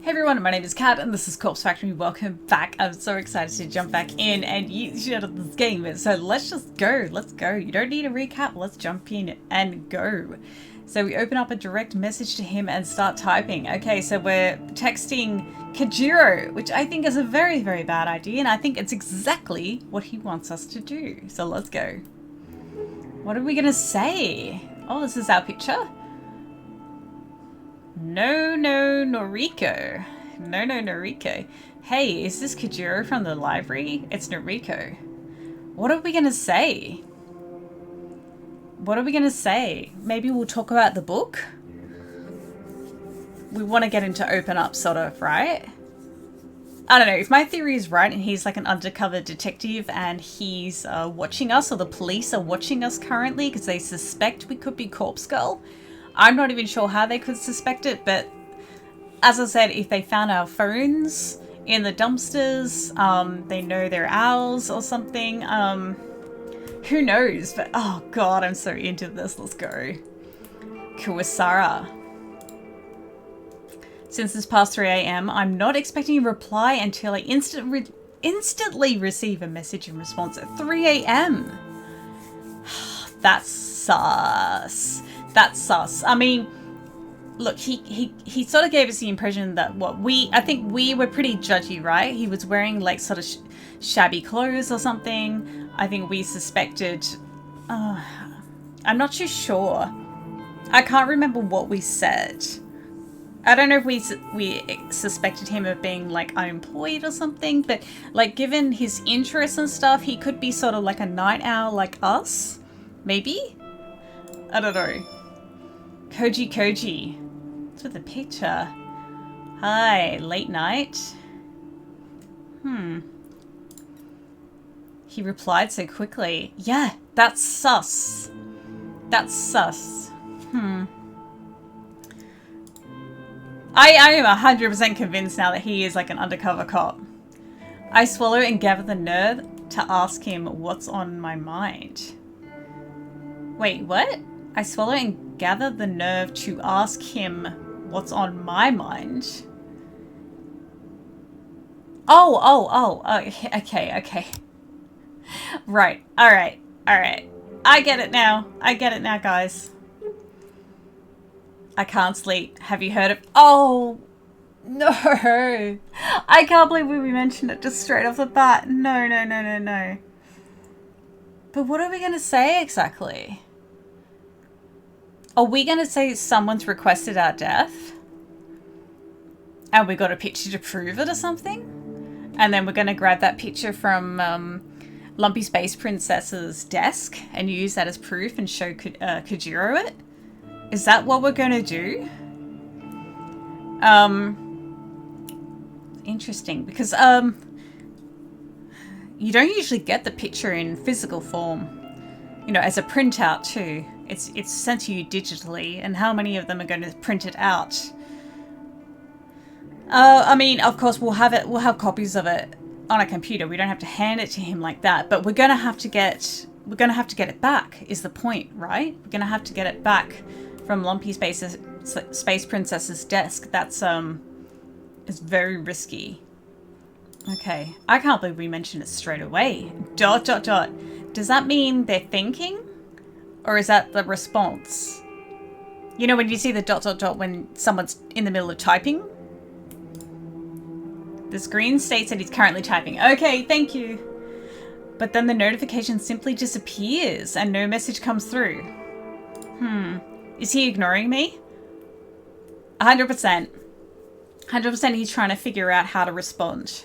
Hey everyone, my name is Cad and this is Corpse Factory. Welcome back. I'm so excited to jump back in and use this game. So let's just go. Let's go. You don't need a recap. Let's jump in and go. So we open up a direct message to him and start typing. Okay, so we're texting Kajiro, which I think is a very, very bad idea. And I think it's exactly what he wants us to do. So let's go. What are we going to say? Oh, this is our picture. No, Noriko. No, Noriko. Hey, is this Kajiro from the library? It's Noriko. What are we going to say? What are we going to say? Maybe we'll talk about the book? We want to get him to open up, sort of, right? I don't know. If my theory is right and he's like an undercover detective and he's watching us, or the police are watching us currently because they suspect we could be Corpse Girl. I'm not even sure how they could suspect it, but as I said, if they found our phones in the dumpsters, they know they're ours or something. Who knows? But oh god, I'm so into this. Let's go. Kuwasara. Since it's past 3 AM, I'm not expecting a reply until I instantly receive a message in response at 3 AM. That's sus. That's sus. I mean, look, he sort of gave us the impression that I think we were pretty judgy, right? He was wearing like sort of shabby clothes or something. I think we suspected, I'm not too sure. I can't remember what we said. I don't know if we suspected him of being like unemployed or something, but like given his interests and stuff, he could be sort of like a night owl like us, maybe? I don't know. Koji. What's with the picture? Hi, late night. He replied so quickly. Yeah, that's sus. That's sus. I am 100% convinced now that he is like an undercover cop. I swallow and gather the nerve to ask him what's on my mind. Wait, what? I swallow and gather the nerve to ask him what's on my mind. Oh, okay. Right, alright. I get it now, guys. I can't sleep. Have you heard of... Oh, no. I can't believe we mentioned it just straight off the bat. No. But what are we going to say exactly? Are we going to say someone's requested our death? And we got a picture to prove it or something? And then we're going to grab that picture from Lumpy Space Princess's desk and use that as proof and show Kajiro it? Is that what we're going to do? Interesting, because you don't usually get the picture in physical form. You know, as a printout too. It's sent to you digitally, and how many of them are going to print it out? I mean, of course, we'll have copies of it on a computer. We don't have to hand it to him like that, but we're going to have to get it back, is the point, right? We're going to have to get it back from Lumpy Space Princess's desk. That's is very risky. Okay, I can't believe we mentioned it straight away. ... Does that mean they're thinking? Or is that the response? You know when you see the ... when someone's in the middle of typing? The screen states that he's currently typing. Okay, thank you. But then the notification simply disappears and no message comes through. Is he ignoring me? 100%. 100% he's trying to figure out how to respond.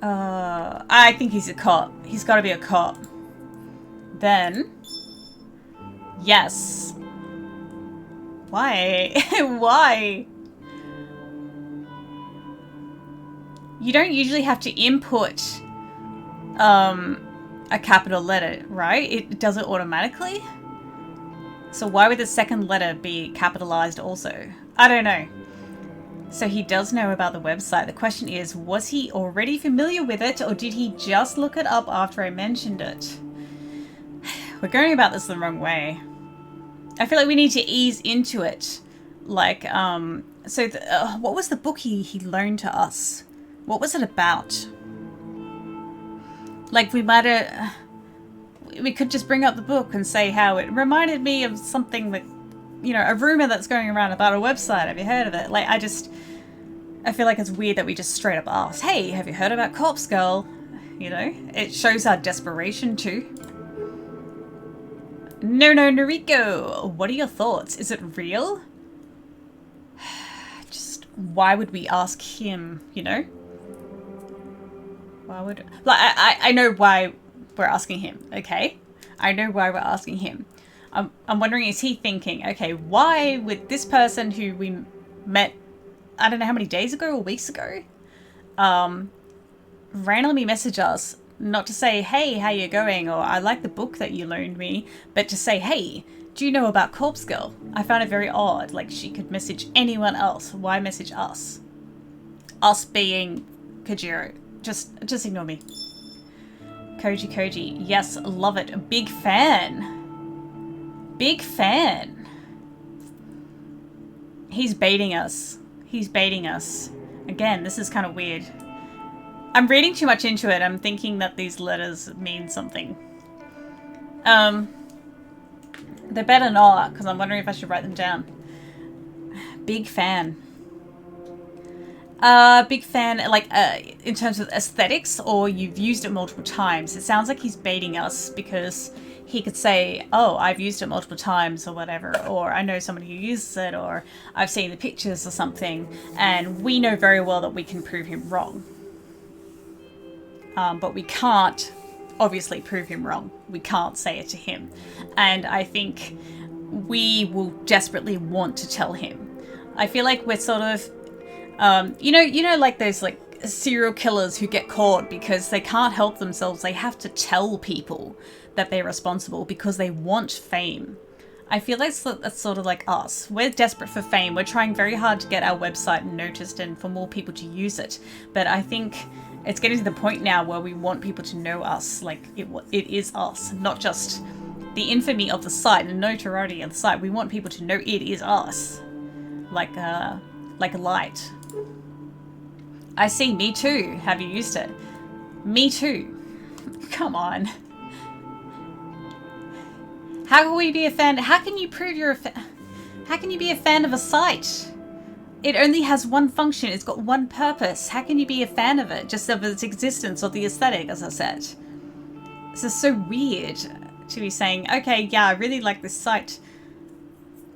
I think he's a cop. He's got to be a cop. Then, yes. Why? Why? You don't usually have to input a capital letter, right? It does it automatically. So why would the second letter be capitalized also? I don't know. So he does know about the website. The question is, was he already familiar with it, or did he just look it up after I mentioned it? We're going about this the wrong way. I feel like we need to ease into it. Like, so what was the book he loaned to us? What was it about? Like, we could just bring up the book and say how it reminded me of something that, you know, a rumor that's going around about a website. Have you heard of it? Like, I feel like it's weird that we just straight up ask, hey, have you heard about Corpse Girl? You know, it shows our desperation too. No, Noriko, what are your thoughts? Is it real? Just, why would we ask him, you know? Why would... Like, I know why we're asking him, okay? I know why we're asking him. I'm wondering, is he thinking, okay, why would this person who we met, I don't know how many days ago or weeks ago, randomly message us, not to say, hey, how you going, or I like the book that you loaned me, but to say, hey, do you know about Corpse Girl? I found it very odd. Like, she could message anyone else. Why message us? Us being Kajiro. Just ignore me. Koji. Yes, love it. Big fan. Big fan. He's baiting us. Again, this is kind of weird. I'm reading too much into it. I'm thinking that these letters mean something. They better not, because I'm wondering if I should write them down. Big fan. Big fan, like, in terms of aesthetics, or you've used it multiple times. It sounds like he's baiting us because he could say, oh, I've used it multiple times or whatever, or I know someone who uses it, or I've seen the pictures or something, and we know very well that we can prove him wrong. But we can't obviously prove him wrong. We can't say it to him. And I think we will desperately want to tell him. I feel like we're sort of, you know, like those like serial killers who get caught because they can't help themselves. They have to tell people that they're responsible because they want fame. I feel like that's sort of like us. We're desperate for fame. We're trying very hard to get our website noticed and for more people to use it. But I think it's getting to the point now where we want people to know us, like it is us, not just the infamy of the site and notoriety of the site. We want people to know it is us, like a light. I see. Me too. Have you used it? Me too. Come on. How can we be a fan? How can you prove you're a fan? How can you be a fan of a site? It only has one function. It's got one purpose. How can you be a fan of it? Just of its existence or the aesthetic, as I said. This is so weird to be saying, okay, yeah, I really like this site.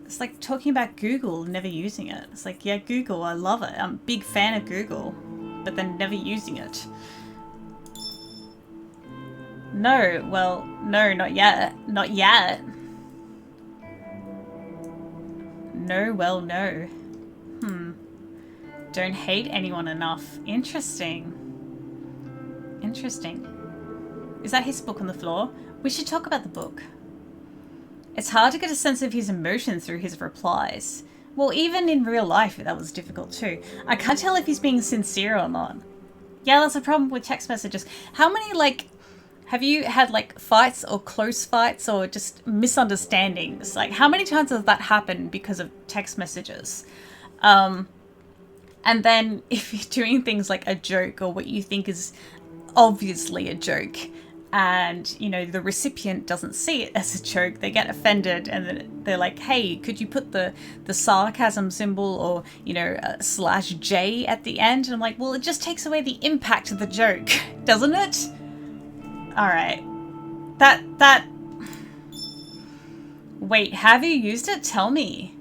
It's like talking about Google, never using it. It's like, yeah, Google, I love it. I'm a big fan of Google, but then never using it. No, well, no, not yet. Not yet. No, well, no. Don't hate anyone enough. Interesting. Is that his book on the floor? We should talk about the book. It's hard to get a sense of his emotion through his replies. Well, even in real life, that was difficult too. I can't tell if he's being sincere or not. Yeah, that's a problem with text messages. How many, like, have you had, like, fights or close fights or just misunderstandings? Like, how many times has that happened because of text messages? And then if you're doing things like a joke or what you think is obviously a joke and, you know, the recipient doesn't see it as a joke, they get offended and then they're like, hey, could you put the sarcasm symbol or, you know, /J at the end? And I'm like, well, it just takes away the impact of the joke, doesn't it? All right. That... Wait, have you used it? Tell me.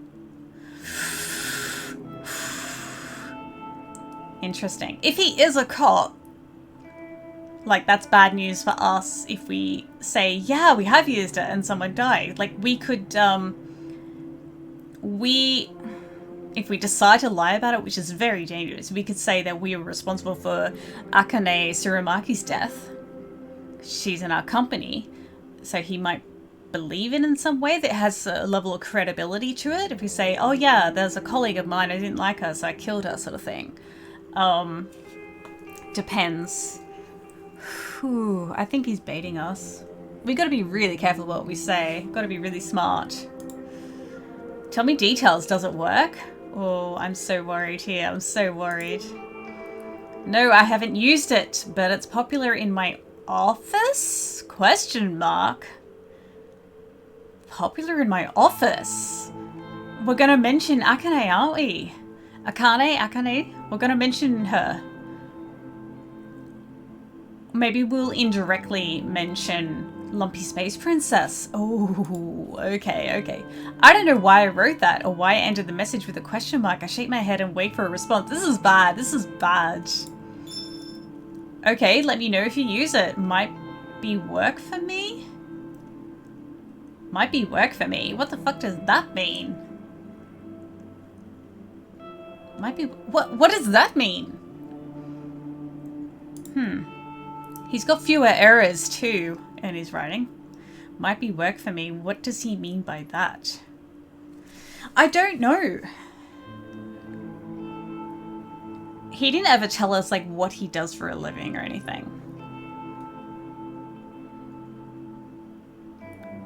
Interesting. If he is a cop, like, that's bad news for us if we say, yeah, we have used it and someone died. Like, we could, if we decide to lie about it, which is very dangerous, we could say that we are responsible for Akane Tsurumaki's death. She's in our company, so he might believe it in some way that has a level of credibility to it. If we say, oh yeah, there's a colleague of mine, I didn't like her, so I killed her, sort of thing. Depends. Whew, I think he's baiting us. We gotta be really careful what we say. Gotta be really smart. Tell me details. Does it work? Oh, I'm so worried here. I'm so worried. No, I haven't used it, but it's popular in my office? Question mark. Popular in my office? We're gonna mention Akane, aren't we? Akane? We're gonna mention her. Maybe we'll indirectly mention Lumpy Space Princess. Oh, okay. I don't know why I wrote that or why I ended the message with a question mark. I shake my head and wait for a response. This is bad. Okay, let me know if you use it. Might be work for me? What the fuck does that mean? What does that mean? He's got fewer errors too in his writing. Might be work for me. What does he mean by that? I don't know. He didn't ever tell us like what he does for a living or anything.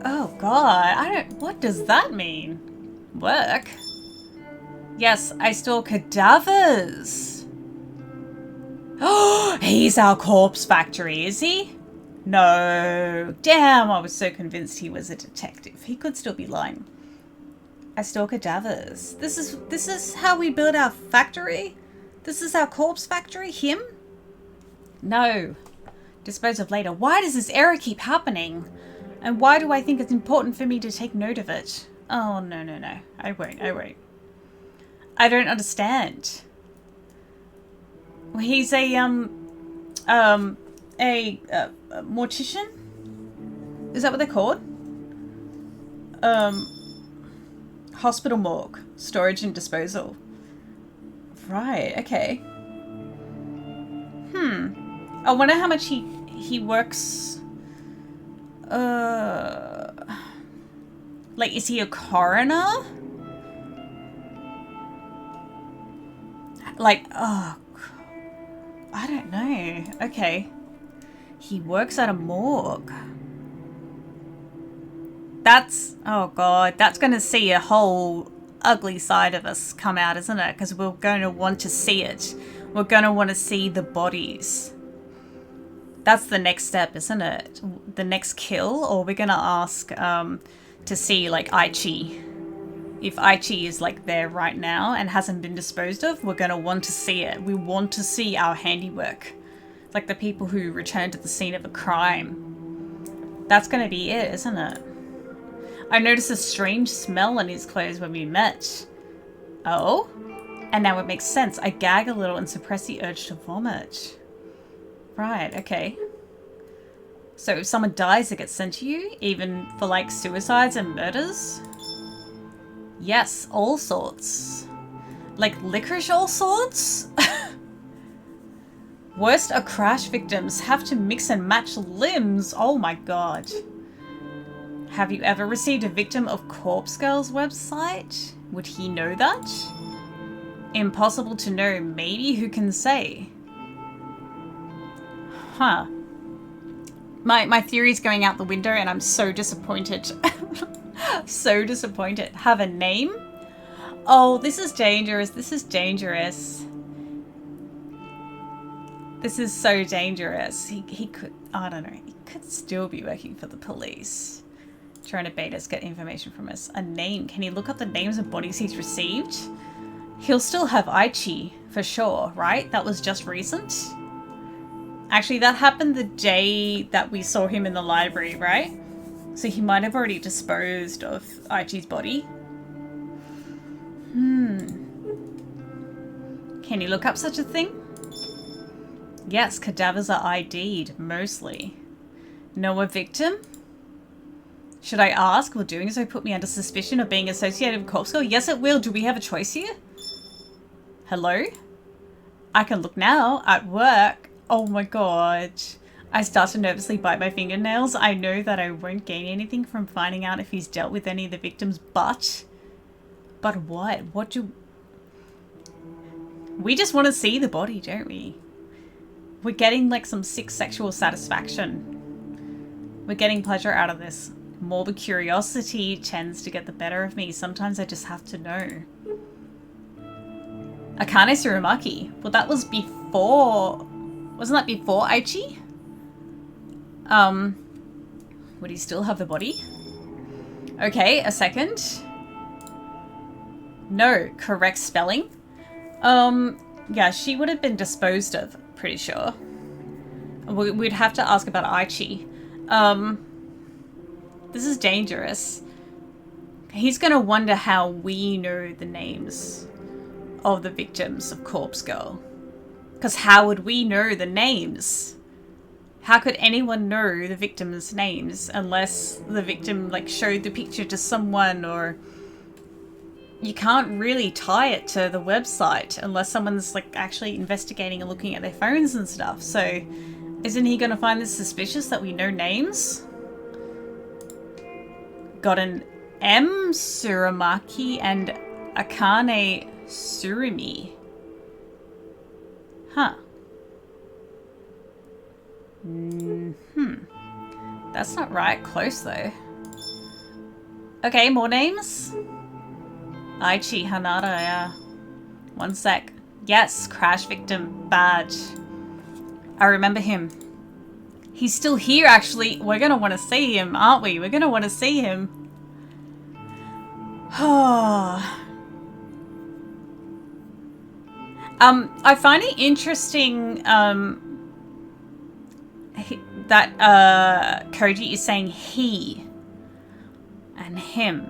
Oh god, what does that mean? Work? Yes, I store cadavers. Oh, he's our corpse factory, is he? No. Damn, I was so convinced he was a detective. He could still be lying. I store cadavers. This is how we build our factory? This is our corpse factory? Him? No. Dispose of later. Why does this error keep happening? And why do I think it's important for me to take note of it? Oh, no. I won't. I don't understand. He's a mortician? Is that what they're called? Hospital morgue. Storage and disposal. Right, okay. I wonder how much he works... like, is he a coroner? Like, oh... I don't know. Okay. He works at a morgue. Oh god, that's going to see a whole ugly side of us come out, isn't it? Because we're going to want to see it. We're going to want to see the bodies. That's the next step, isn't it? The next kill? Or we're going to ask to see, like, Aichi. If Aichi is, like, there right now and hasn't been disposed of, we're going to want to see it. We want to see our handiwork. Like the people who return to the scene of a crime. That's going to be it, isn't it? I noticed a strange smell in his clothes when we met. Oh? And now it makes sense. I gag a little and suppress the urge to vomit. Right, okay. So if someone dies, it gets sent to you? Even for, like, suicides and murders? Yes, all sorts. Like licorice all sorts? Worst are crash victims. Have to mix and match limbs. Oh my god. Have you ever received a victim of Corpse Girl's website? Would he know that? Impossible to know. Maybe, who can say? Huh. My theory's going out the window and I'm so disappointed. So disappointed. Have a name? Oh, this is dangerous. This is dangerous. This is so dangerous. He could, I don't know, he could still be working for the police. Trying to bait us, get information from us. A name. Can he look up the names of bodies he's received? He'll still have Aichi, for sure, right? That was just recent. Actually, that happened the day that we saw him in the library, right? So he might have already disposed of Aichi's body. Can you look up such a thing? Yes, cadavers are ID'd, mostly. Know a victim? Should I ask? Will doing so put me under suspicion of being associated with Corpse Girl? Yes, it will. Do we have a choice here? Hello? I can look now. At work. Oh my god. I start to nervously bite my fingernails. I know that I won't gain anything from finding out if he's dealt with any of the victims, but what? What do... We just want to see the body, don't we? We're getting like some sick sexual satisfaction. We're getting pleasure out of this. Morbid curiosity tends to get the better of me. Sometimes I just have to know. Akane Surumaki. Well, that was before... Wasn't that before Aichi? Would he still have the body? Okay, a second. No, correct spelling. Yeah, she would have been disposed of, pretty sure. We'd have to ask about Aichi. This is dangerous. He's gonna wonder how we know the names of the victims of Corpse Girl. Because how would we know the names? How could anyone know the victims' names unless the victim like showed the picture to someone, or you can't really tie it to the website unless someone's like actually investigating and looking at their phones and stuff. So isn't he going to find this suspicious that we know names? Got an M Surumaki and Akane Surumi. Huh. That's not right. Close though. Okay, more names. Aichi Hanada, yeah. One sec. Yes, crash victim badge. I remember him. He's still here, actually. We're gonna want to see him, aren't we? We're gonna want to see him. I find it interesting that Koji is saying he and him,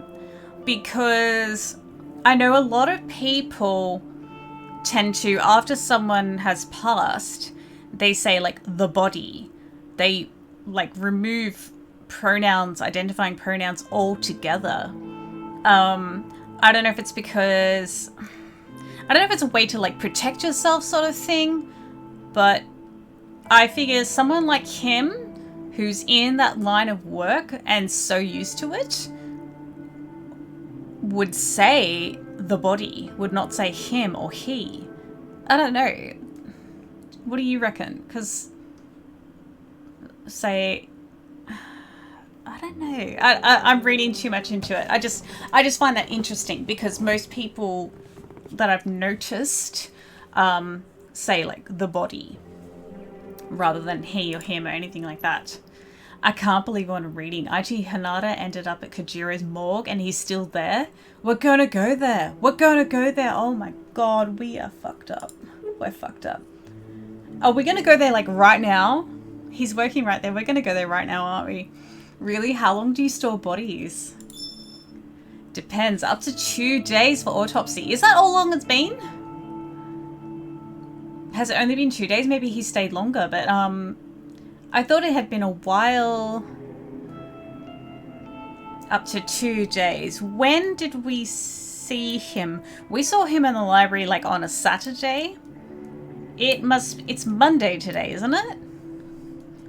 because I know a lot of people tend to, after someone has passed, they say like the body. They like remove pronouns, identifying pronouns altogether. I don't know if it's because, I don't know if it's a way to like protect yourself sort of thing, but I figure someone like him who's in that line of work and so used to it would say the body, would not say him or he. I don't know. What do you reckon? Because say, I don't know. I'm reading too much into it. I just find that interesting because most people that I've noticed say like the body rather than he or him or anything like that. I can't believe what I'm reading. Aichi Hanada ended up at Kojiro's morgue and he's still there. We're gonna go there. We're gonna go there. Oh my god, we are fucked up. We're fucked up. Are we gonna go there like right now? He's working right there. We're gonna go there right now, aren't we? Really? How long do you store bodies? Depends. Up to 2 days for autopsy. Is that how long it's been? Has it only been 2 days? Maybe he stayed longer, but I thought it had been a while. Up to 2 days. When did we see him? We saw him in the library like on a Saturday. It's Monday today, isn't it?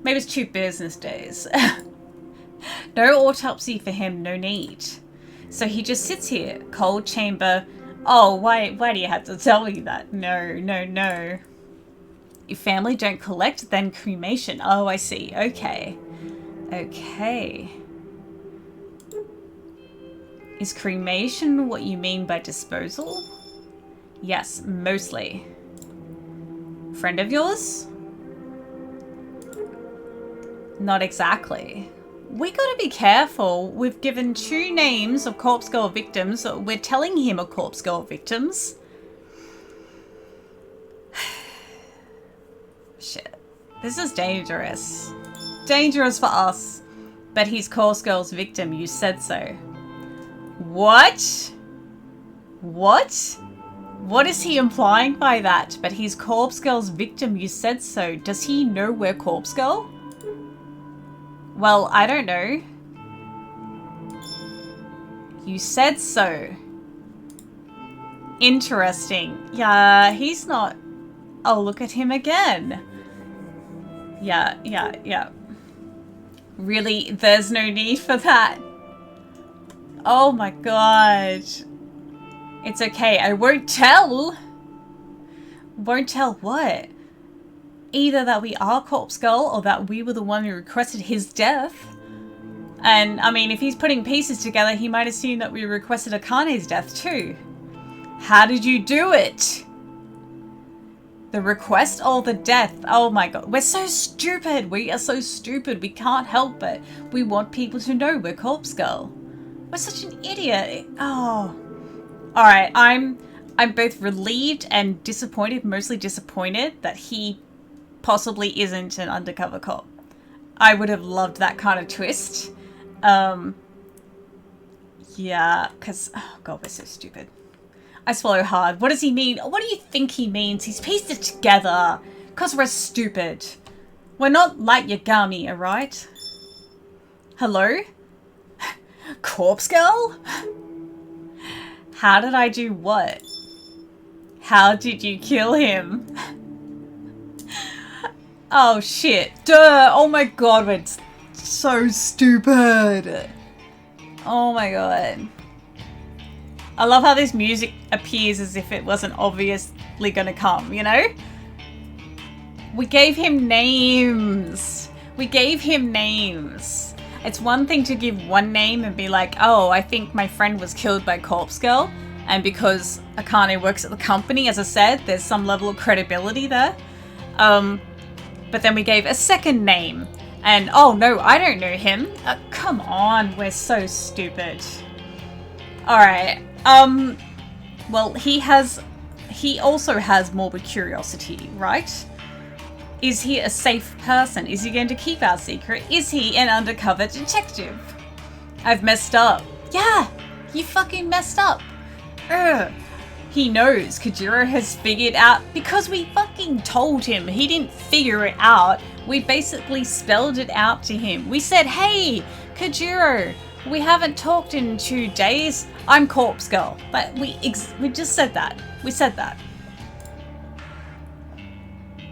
Maybe it's 2 business days. No autopsy for him, no need. So he just sits here, cold chamber. Oh, why do you have to tell me that? No. If family don't collect, then cremation. Oh, I see. Okay. Is cremation what you mean by disposal? Yes, mostly. Friend of yours? Not exactly. We gotta be careful. We've given 2 names of Corpse Girl victims. We're telling him are Corpse Girl victims. Shit. This is dangerous. Dangerous for us. But he's Corpse Girl's victim. You said so. What? What? What is he implying by that? But he's Corpse Girl's victim. You said so. Does he know we're Corpse Girl? Well, I don't know. You said so. Interesting. Yeah, he's not... Oh, look at him again. Yeah. Really, there's no need for that. Oh my god. It's okay, I won't tell. Won't tell what? Either that we are Corpse Girl or that we were the one who requested his death. And, I mean, if he's putting pieces together, he might assume that we requested Akane's death, too. How did you do it? The request or the death? Oh my god. We're so stupid. We are so stupid. We can't help it. We want people to know we're Corpse Girl. We're such an idiot. Oh. Alright, I'm both relieved and disappointed, mostly disappointed that he possibly isn't an undercover cop. I would have loved that kind of twist. Yeah, because, oh god, we're so stupid. I swallow hard. What does he mean? What do you think he means? He's pieced it together. Because we're stupid. We're not Light Yagami, alright? Hello? Corpse Girl? How did I do what? How did you kill him? Oh shit. Duh! Oh my god, we're so stupid. Oh my god. I love how this music appears as if it wasn't obviously gonna come, you know? We gave him names. We gave him names. It's one thing to give one name and be like, oh, I think my friend was killed by Corpse Girl. And because Akane works at the company, as I said, there's some level of credibility there. But then we gave a second name. And, oh no, I don't know him. Come on, we're so stupid. Alright. Well, he also has morbid curiosity, right? Is he a safe person? Is he going to keep our secret? Is he an undercover detective? I've messed up. Yeah, you fucking messed up. Ugh. He knows Kajiro has figured out because we fucking told him. He didn't figure it out. We basically spelled it out to him. We said, hey, Kajiro, we haven't talked in 2 days. I'm Corpse Girl. But we just said that. We said that.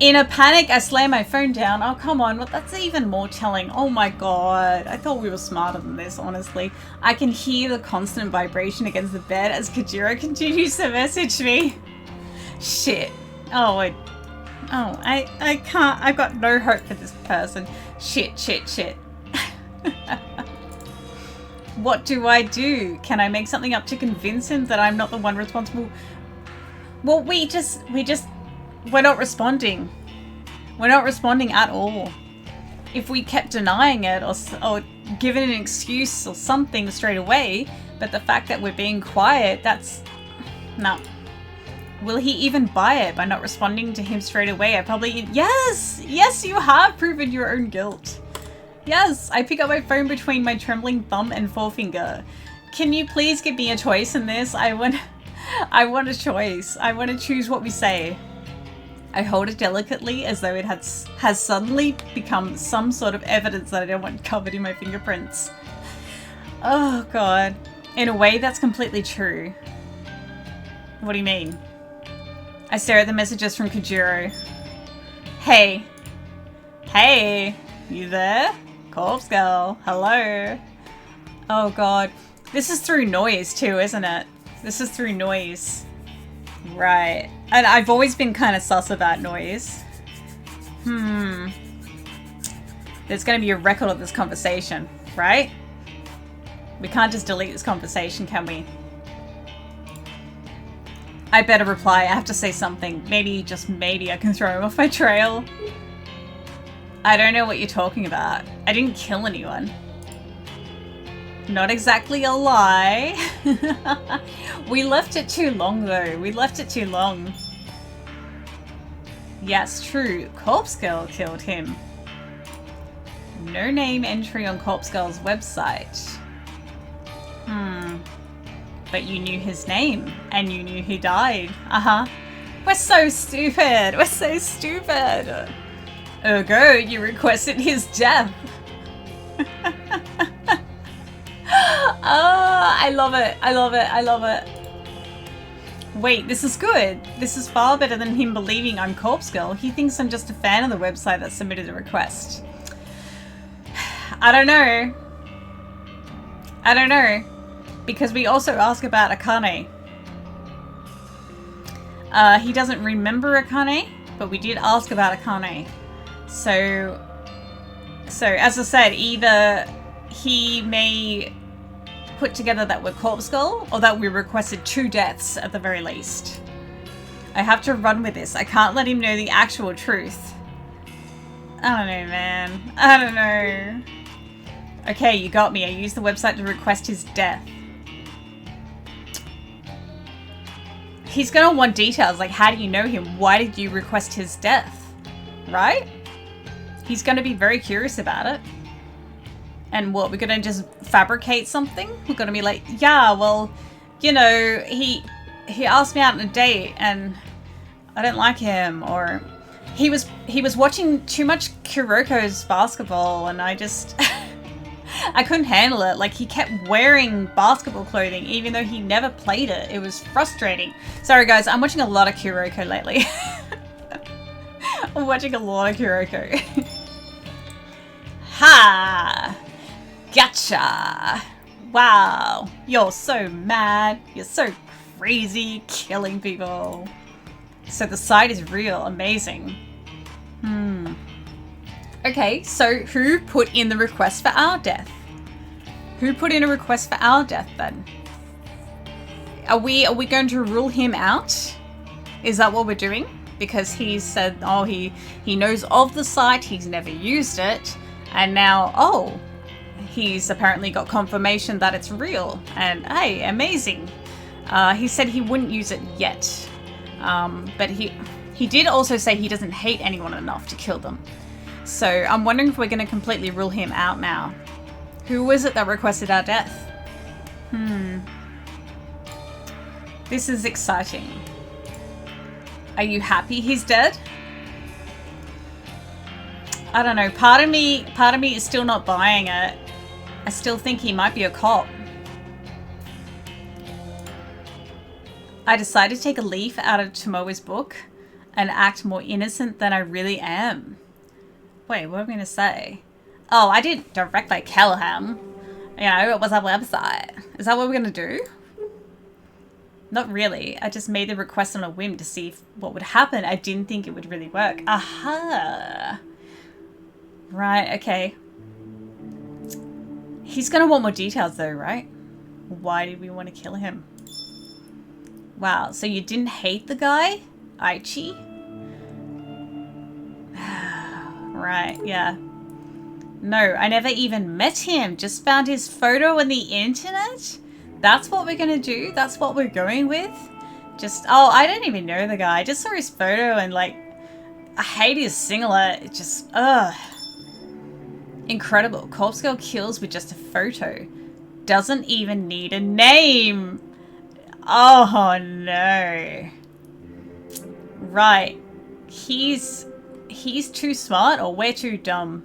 In a panic, I slam my phone down. Oh, come on. Well, that's even more telling. Oh my god. I thought we were smarter than this, honestly. I can hear the constant vibration against the bed as Kajiro continues to message me. Shit. Oh, I can't. I've got no hope for this person. Shit. What do I do? Can I make something up to convince him that I'm not the one responsible? Well, we're not responding. We're not responding at all. If we kept denying it or giving an excuse or something straight away, but the fact that we're being quiet, that's... No. Will he even buy it by not responding to him straight away? I probably... Yes! Yes, you have proven your own guilt. Yes, I pick up my phone between my trembling thumb and forefinger. Can you please give me a choice in this? I want a choice. I want to choose what we say. I hold it delicately as though it has suddenly become some sort of evidence that I don't want covered in my fingerprints. Oh god. In a way, that's completely true. What do you mean? I stare at the messages from Kajiro. Hey. Hey. You there? Corpse Girl. Hello. Oh god. This is through noise too, isn't it? This is through noise. Right. And I've always been kind of sus about noise. There's going to be a record of this conversation, right? We can't just delete this conversation, can we? I better reply. I have to say something. Maybe, just maybe, I can throw him off my trail. I don't know what you're talking about. I didn't kill anyone. Not exactly a lie. We left it too long though. We left it too long. Yes, true. Corpse Girl killed him. No name entry on Corpse Girl's website. But you knew his name and you knew he died. We're so stupid. We're so stupid. Ergo, you requested his death. I love it. I love it. I love it. Wait, this is good. This is far better than him believing I'm Corpse Girl. He thinks I'm just a fan of the website that submitted a request. I don't know. I don't know. Because we also ask about Akane. He doesn't remember Akane, but we did ask about Akane. So as I said, either he may put together that we're Corpse Girl, or that we requested 2 deaths at the very least. I have to run with this. I can't let him know the actual truth. I don't know, man. I don't know. Okay, you got me. I used the website to request his death. He's gonna want details, like how do you know him? Why did you request his death? Right? He's gonna be very curious about it. And what, we're gonna just fabricate something? We're gonna be like, yeah, well, you know, he asked me out on a date and I don't like him, or he was watching too much Kuroko's basketball and I just I couldn't handle it. Like, he kept wearing basketball clothing even though he never played it. It was frustrating. Sorry guys, I'm watching a lot of Kuroko lately. I'm watching a lot of Kuroko. Ha! Gotcha! Wow, you're so mad. You're so crazy, killing people. So the site is real. Amazing. Okay, so who put in the request for our death? Who put in a request for our death then? Are we going to rule him out? Is that what we're doing? Because he said, oh, he knows of the site, he's never used it, and now, oh, he's apparently got confirmation that it's real. And hey, amazing. He said he wouldn't use it yet. But he did also say he doesn't hate anyone enough to kill them. So I'm wondering if we're going to completely rule him out now. Who was it that requested our death? This is exciting. Are you happy he's dead? I don't know. Part of me is still not buying it. I still think he might be a cop. I decided to take a leaf out of Tomoe's book and act more innocent than I really am. Wait, what am I going to say? Oh, I didn't directly kill him. You know, it was a website. Is that what we're going to do? Not really. I just made the request on a whim to see what would happen. I didn't think it would really work. Aha! Right, okay. He's going to want more details though, right? Why did we want to kill him? Wow, so you didn't hate the guy? Aichi? Right, yeah. No, I never even met him. Just found his photo on the internet? That's what we're gonna do? That's what we're going with? Just, oh, I don't even know the guy. I just saw his photo and like, I hate his singlet. It just, ugh. Incredible. Corpse Girl kills with just a photo. Doesn't even need a name. Oh no. Right. He's too smart or we're too dumb.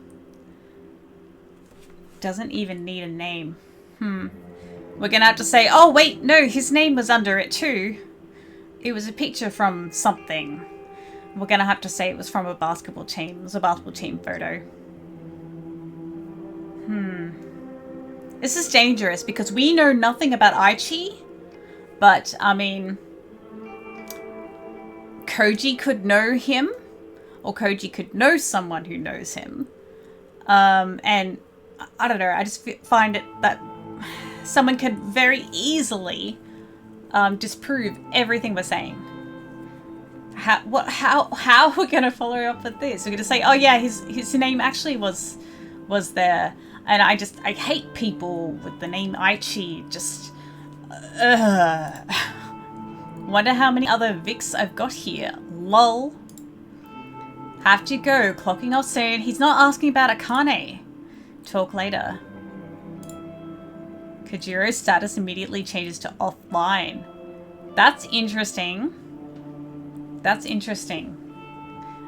Doesn't even need a name. We're gonna have to say, oh wait, no, his name was under it too. It was a picture from something. We're gonna have to say it was from a basketball team. It was a basketball team photo. This is dangerous because we know nothing about Aichi. But, I mean, Koji could know him, or Koji could know someone who knows him. And, I don't know, I just find it that someone could very easily disprove everything we're saying. How are we going to follow up with this? We're going to say, oh yeah, his name actually was there. And I hate people with the name Aichi, just... Wonder how many other Vics I've got here. Lol. Have to go. Clocking off soon. He's not asking about Akane. Talk later. Kojiro's status immediately changes to offline. That's interesting. That's interesting.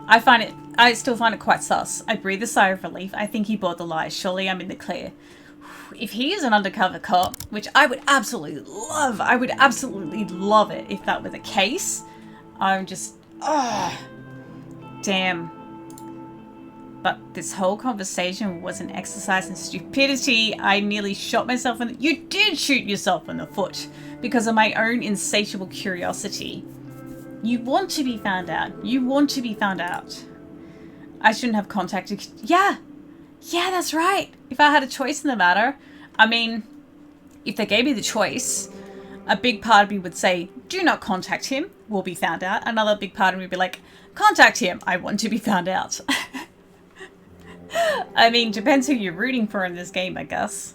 I still find it quite sus. I breathe a sigh of relief. I think he bought the lie. Surely I'm in the clear. If he is an undercover cop, which I would absolutely love it if that were the case. I'm just, damn. But this whole conversation was an exercise in stupidity. I nearly shot myself in the... You did shoot yourself in the foot because of my own insatiable curiosity. You want to be found out. You want to be found out. I shouldn't have contacted... Yeah. Yeah, that's right. If I had a choice in the matter, I mean, if they gave me the choice, a big part of me would say, do not contact him, we'll be found out. Another big part of me would be like, contact him, I want to be found out. I mean, depends who you're rooting for in this game, I guess.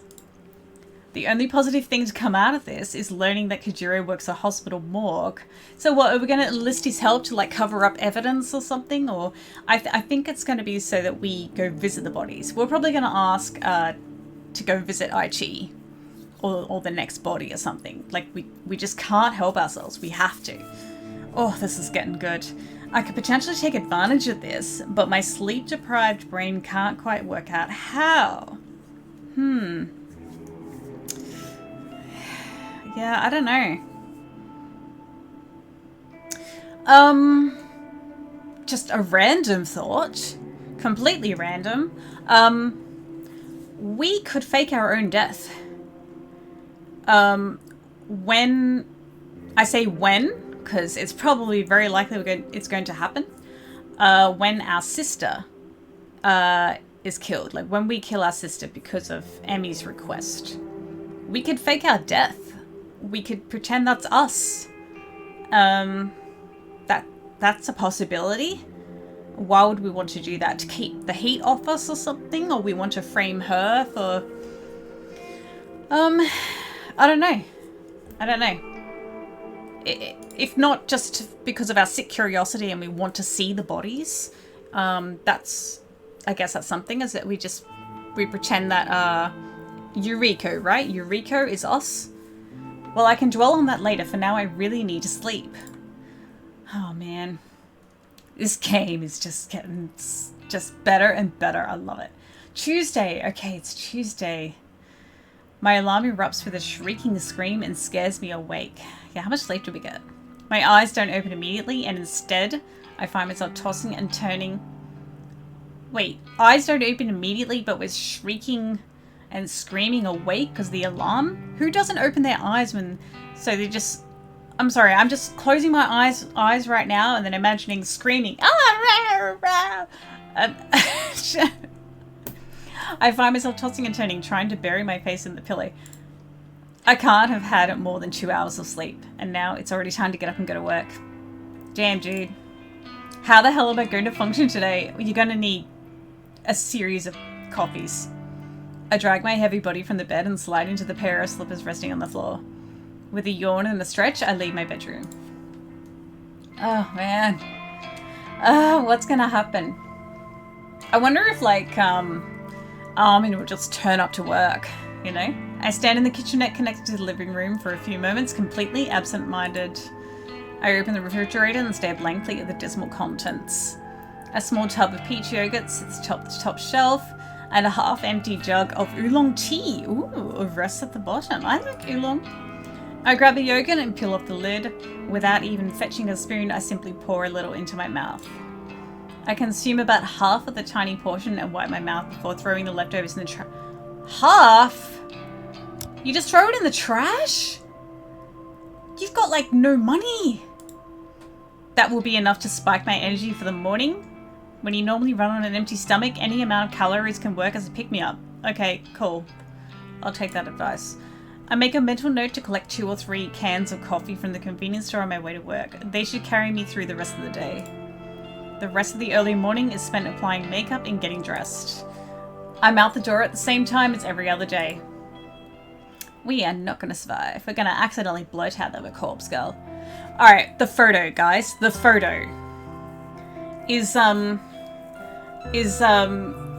The only positive thing to come out of this is learning that Kojiro works a hospital morgue. So what, are we going to enlist his help to like cover up evidence or something? Or I think it's going to be so that we go visit the bodies. We're probably going to ask to go visit Aichi or the next body or something. Like we just can't help ourselves. We have to. Oh, this is getting good. I could potentially take advantage of this, but my sleep-deprived brain can't quite work out how. Yeah, I don't know. Just a random thought. Completely random. We could fake our own death. When... I say when, because it's probably very likely it's going to happen. When our sister is killed. Like, when we kill our sister because of Emmy's request. We could fake our death. We could pretend that's us. That's a possibility. Why would we want to do that? To keep the heat off us or something? Or we want to frame her for... I don't know. If not just because of our sick curiosity and we want to see the bodies, I guess that's something, is that we pretend that, Yuriko, right? Yuriko is us. Well, I can dwell on that later. For now, I really need to sleep. Oh, man. This game is just getting just better and better. I love it. Tuesday. Okay, it's Tuesday. My alarm erupts with a shrieking scream and scares me awake. Yeah, how much sleep do we get? My eyes don't open immediately, and instead, I find myself tossing and turning. Wait, eyes don't open immediately, but we're shrieking and screaming awake because of the alarm? Who doesn't open their eyes when... So they just... I'm sorry, I'm just closing my eyes right now and then imagining screaming. I find myself tossing and turning, trying to bury my face in the pillow. I can't have had more than 2 hours of sleep, and now it's already time to get up and go to work. Damn, dude. How the hell am I going to function today? You're going to need a series of coffees. I drag my heavy body from the bed and slide into the pair of slippers resting on the floor. With a yawn and a stretch, I leave my bedroom. Oh, man. What's gonna happen? I wonder if, like, Armin will just turn up to work, you know? I stand in the kitchenette connected to the living room for a few moments, completely absent-minded. I open the refrigerator and stare blankly at the dismal contents. A small tub of peach yogurt sits atop the top shelf, and a half-empty jug of oolong tea. Ooh, rests at the bottom. I like oolong. I grab the yogurt and peel off the lid. Without even fetching a spoon, I simply pour a little into my mouth. I consume about half of the tiny portion and wipe my mouth before throwing the leftovers in the trash. Half? You just throw it in the trash? You've got, like, no money. That will be enough to spike my energy for the morning. When you normally run on an empty stomach, any amount of calories can work as a pick-me-up. Okay, cool. I'll take that advice. I make a mental note to collect 2 or 3 cans of coffee from the convenience store on my way to work. They should carry me through the rest of the day. The rest of the early morning is spent applying makeup and getting dressed. I'm out the door at the same time as every other day. We are not going to survive. We're going to accidentally blurt out that we're corpse girl. Alright, the photo, guys. The photo is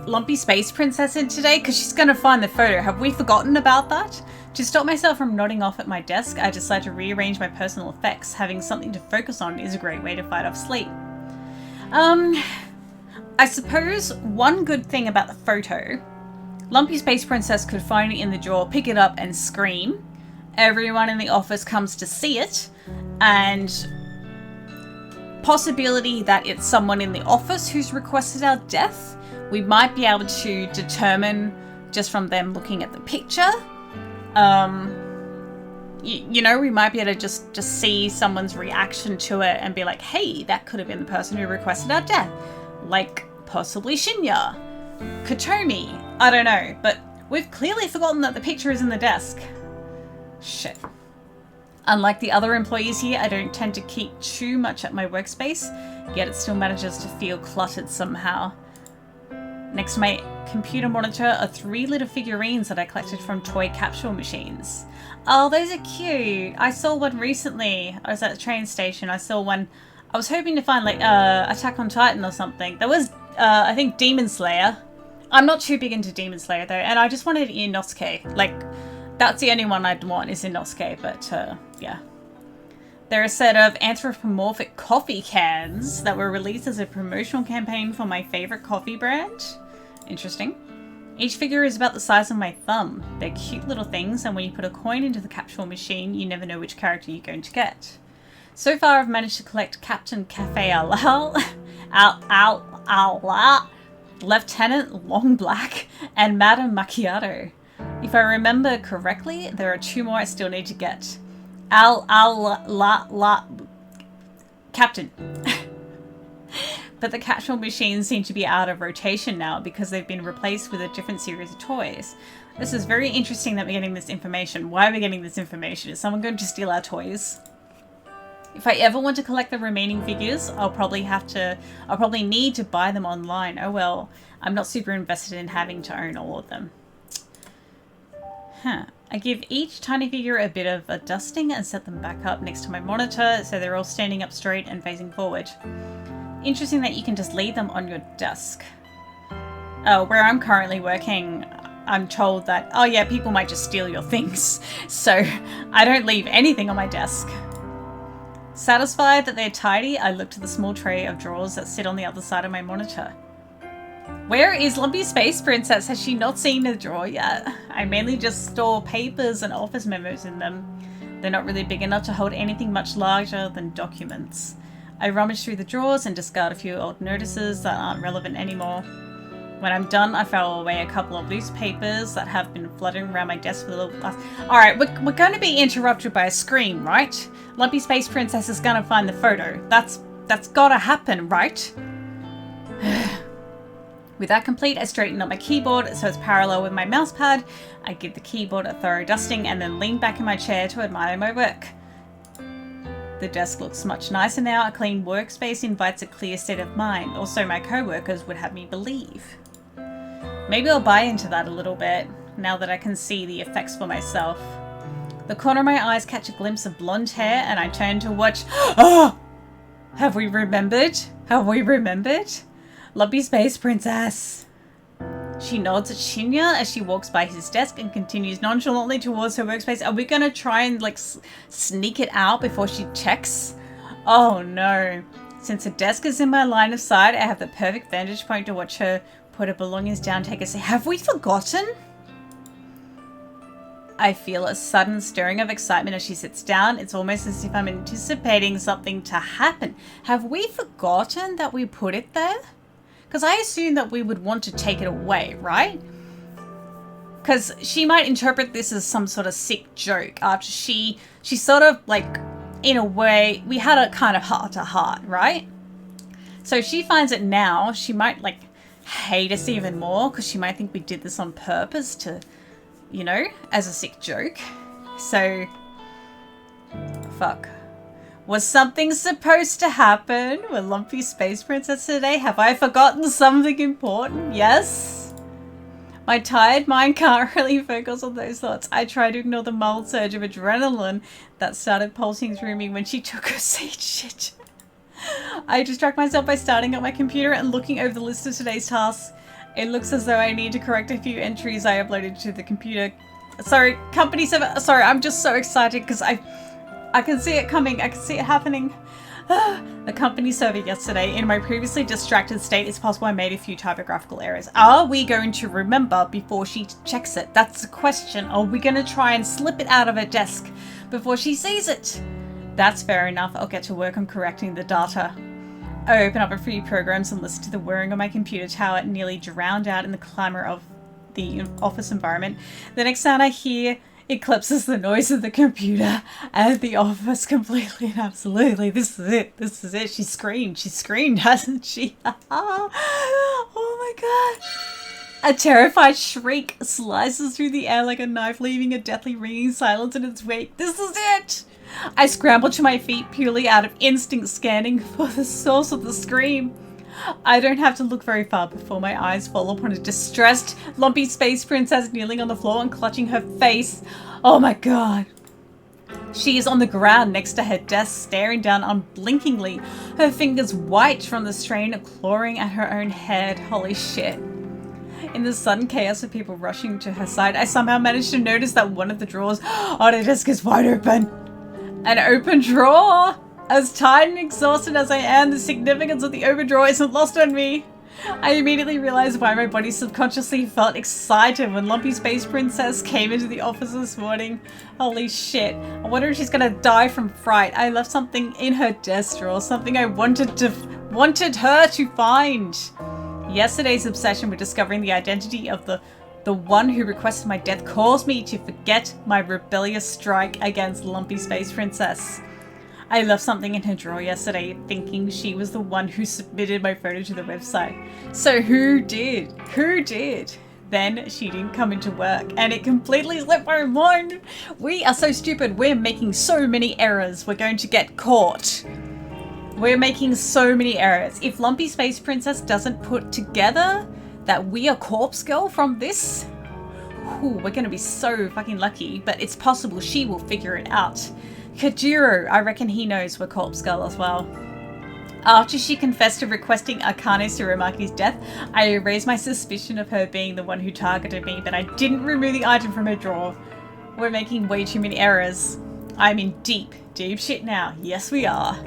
Lumpy Space Princess in today? Because she's going to find the photo. Have we forgotten about that? To stop myself from nodding off at my desk, I decide to rearrange my personal effects. Having something to focus on is a great way to fight off sleep. I suppose one good thing about the photo, Lumpy Space Princess could find it in the drawer, pick it up and scream. Everyone in the office comes to see it, and possibility that it's someone in the office who's requested our death. We might be able to determine just from them looking at the picture. You know, we might be able to just see someone's reaction to it and be like, hey, that could have been the person who requested our death. Like, possibly Shinya. Kotomi. I don't know, but we've clearly forgotten that the picture is in the desk. Shit. Unlike the other employees here, I don't tend to keep too much at my workspace, yet it still manages to feel cluttered somehow. Next to my computer monitor are 3 little figurines that I collected from toy capsule machines. Oh, those are cute. I saw one recently. I was at the train station. I saw one. I was hoping to find like Attack on Titan or something. There was, I think, Demon Slayer. I'm not too big into Demon Slayer though, and I just wanted Inosuke. Like, that's the only one I'd want is Inosuke, but yeah. They're a set of anthropomorphic coffee cans that were released as a promotional campaign for my favorite coffee brand. Interesting. Each figure is about the size of my thumb. They're cute little things, and when you put a coin into the capsule machine, you never know which character you're going to get. So far, I've managed to collect Captain Cafe Lieutenant Long Black, and Madame Macchiato. If I remember correctly, there are 2 more I still need to get. Captain. But the capsule machines seem to be out of rotation now because they've been replaced with a different series of toys. This is very interesting that we're getting this information. Why are we getting this information? Is someone going to steal our toys? If I ever want to collect the remaining figures, I'll probably need to buy them online. Oh well, I'm not super invested in having to own all of them. Huh. I give each tiny figure a bit of a dusting and set them back up next to my monitor so they're all standing up straight and facing forward. Interesting that you can just leave them on your desk. Where I'm currently working, I'm told that, oh yeah, people might just steal your things. So I don't leave anything on my desk. Satisfied that they're tidy, I look to the small tray of drawers that sit on the other side of my monitor. Where is Lumpy Space Princess? Has she not seen the drawer yet? I mainly just store papers and office memos in them. They're not really big enough to hold anything much larger than documents. I rummage through the drawers and discard a few old notices that aren't relevant anymore. When I'm done, I file away a couple of loose papers that have been fluttering around my desk for a little while. Alright, we're going to be interrupted by a scream, right? Lumpy Space Princess is going to find the photo. That's gotta happen, right? With that complete, I straighten up my keyboard so it's parallel with my mouse pad. I give the keyboard a thorough dusting and then lean back in my chair to admire my work. The desk looks much nicer now. A clean workspace invites a clear state of mind, or so my co-workers would have me believe. Maybe I'll buy into that a little bit, now that I can see the effects for myself. The corner of my eyes catch a glimpse of blonde hair and I turn to watch. Oh! Have we remembered? Have we remembered? Lumpy Space Princess. She nods at Shinya as she walks by his desk and continues nonchalantly towards her workspace. Are we going to try and like sneak it out before she checks? Oh no. Since the desk is in my line of sight, I have the perfect vantage point to watch her put her belongings down, take a seat. Have we forgotten? I feel a sudden stirring of excitement as she sits down. It's almost as if I'm anticipating something to happen. Have we forgotten that we put it there? Because I assume that we would want to take it away, right? Because she might interpret this as some sort of sick joke after she sort of like, in a way, we had a kind of heart to heart, right? So if she finds it now, she might like hate us even more because she might think we did this on purpose to, you know, as a sick joke. So, fuck. Was something supposed to happen with Lumpy Space Princess today? Have I forgotten something important? Yes? My tired mind can't really focus on those thoughts. I try to ignore the mild surge of adrenaline that started pulsing through me when she took her seat. Shit. I distract myself by starting up my computer and looking over the list of today's tasks. It looks as though I need to correct a few entries I uploaded to the computer. Sorry, company server. Sorry, I'm just so excited because I can see it coming. I can see it happening. The company server yesterday. In my previously distracted state, it's possible I made a few typographical errors. Are we going to remember before she checks it? That's the question. Are we going to try and slip it out of her desk before she sees it? That's fair enough. I'll get to work on correcting the data. I open up a few programs and listen to the whirring of my computer tower, nearly drowned out in the clamor of the office environment. The next sound I hear eclipses the noise of the computer and the office completely and absolutely. This is it. This is it. She screamed, hasn't she? Oh my god. A terrified shriek slices through the air like a knife, leaving a deathly ringing silence in its wake. This is it! I scramble to my feet purely out of instinct, scanning for the source of the scream. I don't have to look very far before my eyes fall upon a distressed, lumpy space princess kneeling on the floor and clutching her face. Oh my god. She is on the ground next to her desk, staring down unblinkingly, her fingers white from the strain of clawing at her own head. Holy shit. In the sudden chaos of people rushing to her side, I somehow managed to notice that one of the drawers on her desk is wide open. An open drawer! As tired and exhausted as I am, the significance of the open drawer isn't lost on me. I immediately realized why my body subconsciously felt excited when Lumpy Space Princess came into the office this morning. Holy shit. I wonder if she's gonna die from fright. I left something in her desk drawer, something I wanted her to find. Yesterday's obsession with discovering the identity of the one who requested my death caused me to forget my rebellious strike against Lumpy Space Princess. I left something in her drawer yesterday, thinking she was the one who submitted my photo to the website. So who did? Who did? Then she didn't come into work, and it completely slipped my mind. We are so stupid. We're making so many errors. We're going to get caught. We're making so many errors. If Lumpy Space Princess doesn't put together that we are Corpse Girl from this, we're going to be so fucking lucky, but it's possible she will figure it out. Kajiro, I reckon he knows we're Corpse Girl as well. After she confessed to requesting Akane Tsurumaki's death, I erased my suspicion of her being the one who targeted me, but I didn't remove the item from her drawer. We're making way too many errors. I'm in deep, deep shit now. Yes, we are.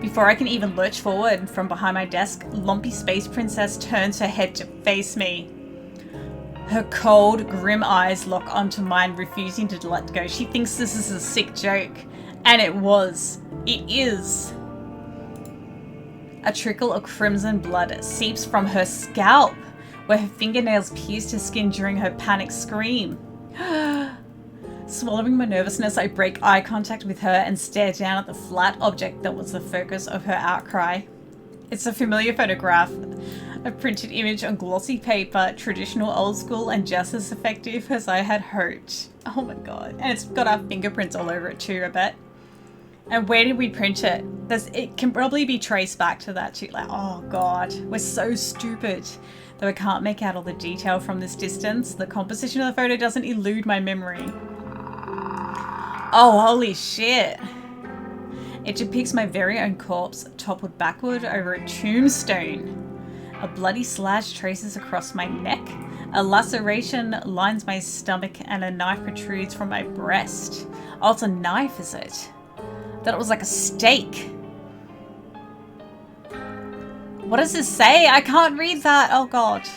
Before I can even lurch forward from behind my desk, Lumpy Space Princess turns her head to face me. Her cold, grim eyes lock onto mine, refusing to let go. She thinks this is a sick joke. And it was. It is. A trickle of crimson blood seeps from her scalp, where her fingernails pierced her skin during her panic scream. Swallowing my nervousness, I break eye contact with her and stare down at the flat object that was the focus of her outcry. It's a familiar photograph, a printed image on glossy paper, traditional, old school, and just as effective as I had hoped. Oh my god. And it's got our fingerprints all over it too, I bet. And where did we print it? It can probably be traced back to that too. Like, oh god, we're so stupid. Though I can't make out all the detail from this distance, the composition of the photo doesn't elude my memory. Oh, holy shit. It depicts my very own corpse toppled backward over a tombstone. A bloody slash traces across my neck. A laceration lines my stomach and a knife protrudes from my breast. Oh, it's a knife, is it? That it was like a steak. What does this say? I can't read that. Oh god.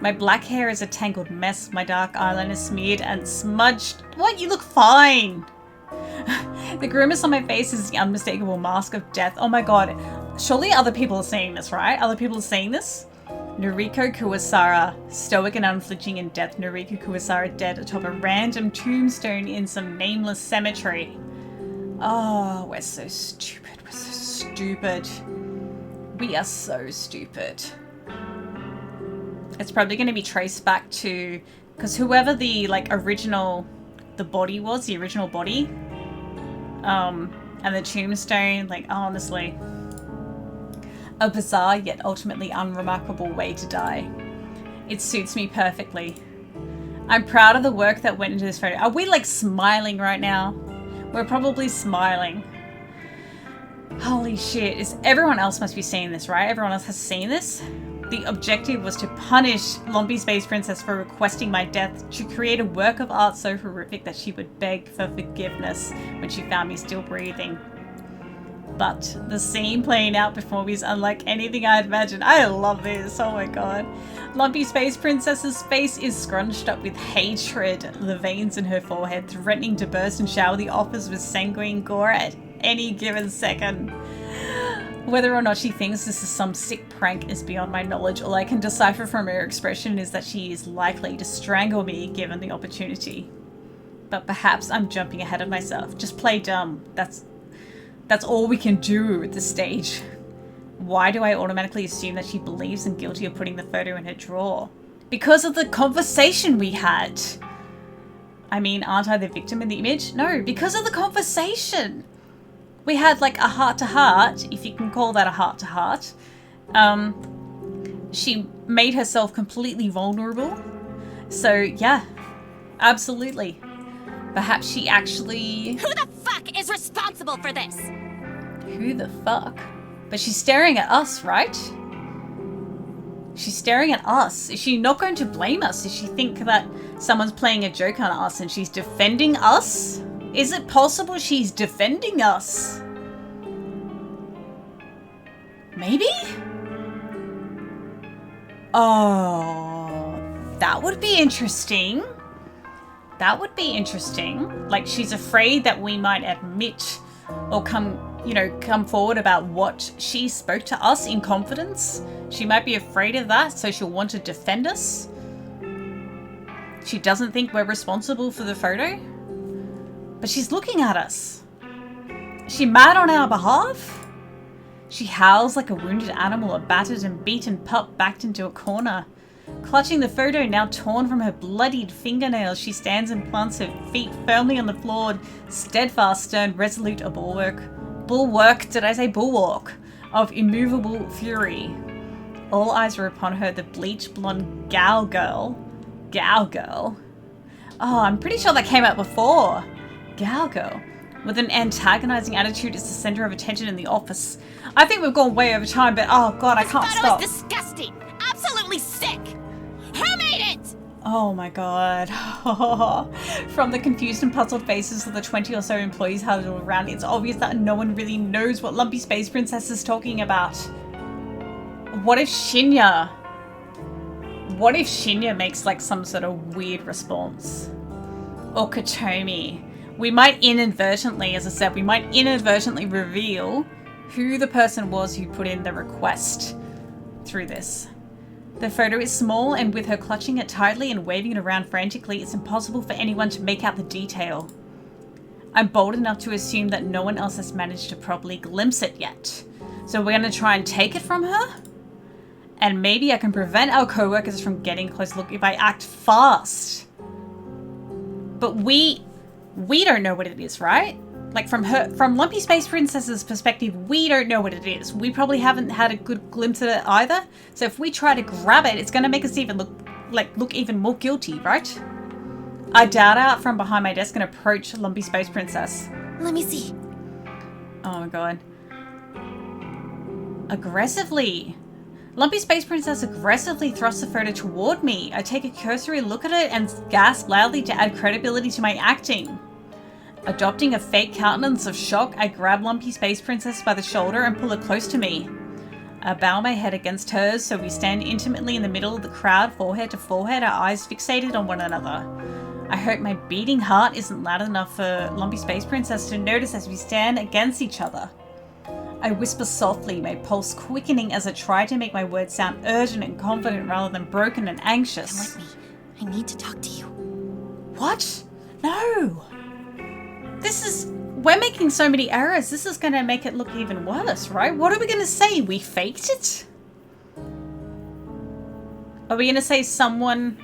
My black hair is a tangled mess. My dark eyeliner smeared and smudged. What? You look fine. The grimace on my face is the unmistakable mask of death. Oh my god. Surely other people are seeing this, right? Other people are seeing this? Noriko Kuwasara, stoic and unflinching in death. Noriko Kuwasara dead atop a random tombstone in some nameless cemetery. Oh, we're so stupid. We're so stupid. We are so stupid. It's probably going to be traced back to... Because whoever the, original... The body was, the original body. And the tombstone, honestly... A bizarre yet ultimately unremarkable way to die. It suits me perfectly. I'm proud of the work that went into this photo. Are we, smiling right now? We're probably smiling. Holy shit. Everyone else must be seeing this, right? Everyone else has seen this? The objective was to punish Lumpy Space Princess for requesting my death, to create a work of art so horrific that she would beg for forgiveness when she found me still breathing. But the scene playing out before me is unlike anything I had imagined. I love this. Oh my god. Lumpy Space Princess's face is scrunched up with hatred, the veins in her forehead threatening to burst and shower the office with sanguine gore at any given second. Whether or not she thinks this is some sick prank is beyond my knowledge. All I can decipher from her expression is that she is likely to strangle me given the opportunity. But perhaps I'm jumping ahead of myself. Just play dumb. That's all we can do at this stage. Why do I automatically assume that she believes I'm guilty of putting the photo in her drawer? Because of the conversation we had. I mean, aren't I the victim in the image? No, because of the conversation. We had like a heart-to-heart, if you can call that a heart-to-heart. She made herself completely vulnerable. So, yeah, absolutely. Perhaps she actually... Who the fuck is responsible for this? Who the fuck? But she's staring at us, right? She's staring at us. Is she not going to blame us? Does she think that someone's playing a joke on us and she's defending us? Is it possible she's defending us? Maybe? Oh, that would be interesting. That would be interesting. Like, she's afraid that we might admit or come forward about what she spoke to us in confidence. She might be afraid of that, so she'll want to defend us. She doesn't think we're responsible for the photo, but she's looking at us. Is she mad on our behalf? She howls like a wounded animal, a battered and beaten pup backed into a corner. Clutching the photo, now torn from her bloodied fingernails, she stands and plants her feet firmly on the floor, steadfast, stern, resolute, a bulwark, did I say bulwark, of immovable fury. All eyes were upon her, the bleached blonde gal girl. Oh, I'm pretty sure that came out before. Gal girl. With an antagonizing attitude is the center of attention in the office. I think we've gone way over time, but oh god, I can't stop. This photo is disgusting! Absolutely sick! Who made it? Oh my god. From the confused and puzzled faces of the 20 or so employees huddled around, it's obvious that no one really knows what Lumpy Space Princess is talking about. What if Shinya makes like some sort of weird response? Or Katomi. We might inadvertently, as I said, reveal who the person was who put in the request through this. The photo is small, and with her clutching it tightly and waving it around frantically, it's impossible for anyone to make out the detail. I'm bold enough to assume that no one else has managed to properly glimpse it yet. So we're going to try and take it from her? And maybe I can prevent our co-workers from getting a close look if I act fast. But we don't know what it is, right? Like from Lumpy Space Princess's perspective, we don't know what it is. We probably haven't had a good glimpse of it either. So if we try to grab it, it's going to make us even look even more guilty, right? I dart out from behind my desk and approach Lumpy Space Princess. Let me see. Oh my god. Aggressively. Lumpy Space Princess aggressively thrusts the photo toward me. I take a cursory look at it and gasp loudly to add credibility to my acting. Adopting a fake countenance of shock, I grab Lumpy Space Princess by the shoulder and pull her close to me. I bow my head against hers so we stand intimately in the middle of the crowd, forehead to forehead, our eyes fixated on one another. I hope my beating heart isn't loud enough for Lumpy Space Princess to notice as we stand against each other. I whisper softly, my pulse quickening as I try to make my words sound urgent and confident rather than broken and anxious. Come with me. I need to talk to you. What? No! We're making so many errors. This is going to make it look even worse, right? What are we going to say? We faked it? Are we going to say someone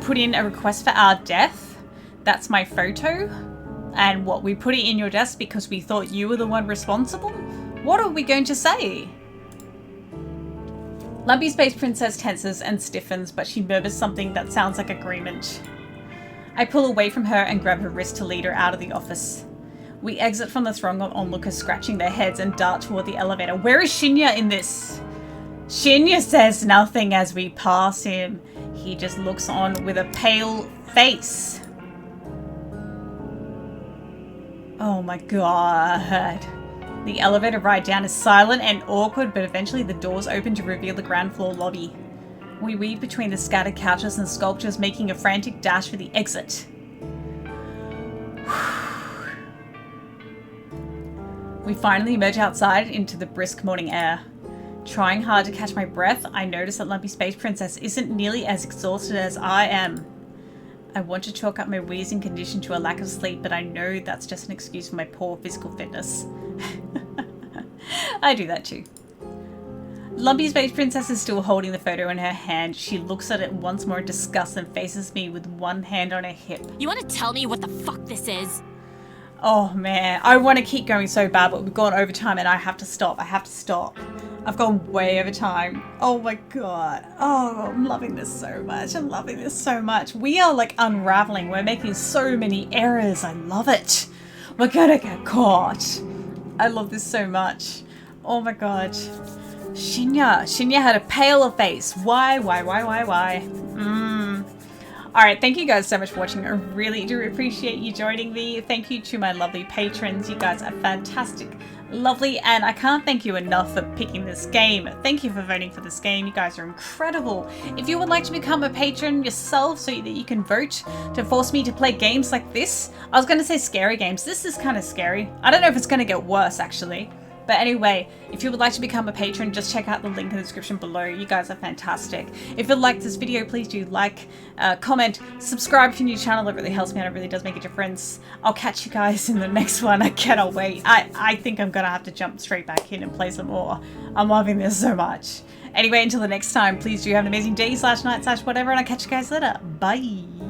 put in a request for our death? That's my photo? And what, we put it in your desk because we thought you were the one responsible? What are we going to say? Lumpy Space Princess tenses and stiffens, but she murmurs something that sounds like agreement. I pull away from her and grab her wrist to lead her out of the office. We exit from the throng of onlookers scratching their heads and dart toward the elevator. Where is Shinya in this? Shinya says nothing as we pass him. He just looks on with a pale face. Oh my god. The elevator ride down is silent and awkward, but eventually the doors open to reveal the ground floor lobby. We weave between the scattered couches and sculptures, making a frantic dash for the exit. We finally emerge outside into the brisk morning air. Trying hard to catch my breath, I notice that Lumpy Space Princess isn't nearly as exhausted as I am. I want to chalk up my wheezing condition to a lack of sleep, but I know that's just an excuse for my poor physical fitness. I do that too. Lumpy Space Princess is still holding the photo in her hand. She looks at it once more in disgust and faces me with one hand on her hip. You want to tell me what the fuck this is? Oh man, I want to keep going so bad, but we've gone over time and I have to stop. I have to stop. I've gone way over time. Oh my god. Oh, I'm loving this so much. I'm loving this so much. We are like unraveling. We're making so many errors. I love it. We're gonna get caught. I love this so much. Oh my god. Shinya had a paler face. Why? Alright, thank you guys so much for watching. I really do appreciate you joining me. Thank you to my lovely patrons. You guys are fantastic, lovely, and I can't thank you enough for picking this game. Thank you for voting for this game. You guys are incredible. If you would like to become a patron yourself so that you can vote to force me to play games like this. I was going to say scary games. This is kind of scary. I don't know if it's going to get worse actually. But anyway, if you would like to become a patron, just check out the link in the description below. You guys are fantastic. If you liked this video, please do like, comment, subscribe if you're new to the channel. It really helps me out. It really does make a difference. I'll catch you guys in the next one. I cannot wait. I think I'm going to have to jump straight back in and play some more. I'm loving this so much. Anyway, until the next time, please do have an amazing day / night / whatever, and I'll catch you guys later. Bye.